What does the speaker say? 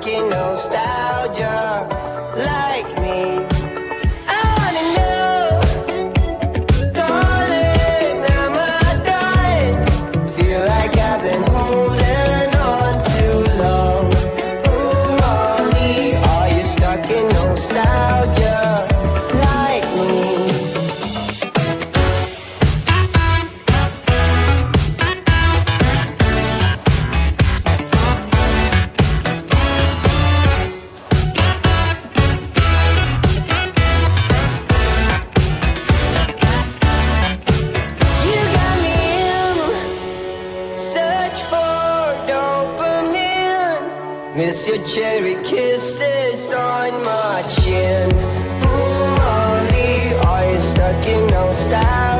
stuck in nostalgia like me? I wanna know, darling, am I dying? Feel like I've been holding on too long. Ooh, Molly, are you stuck in nostalgia like me? You got me in search for dopamine. Miss your cherry kisses on my chin. Ooh, Molly, are you stuck in nostalgia?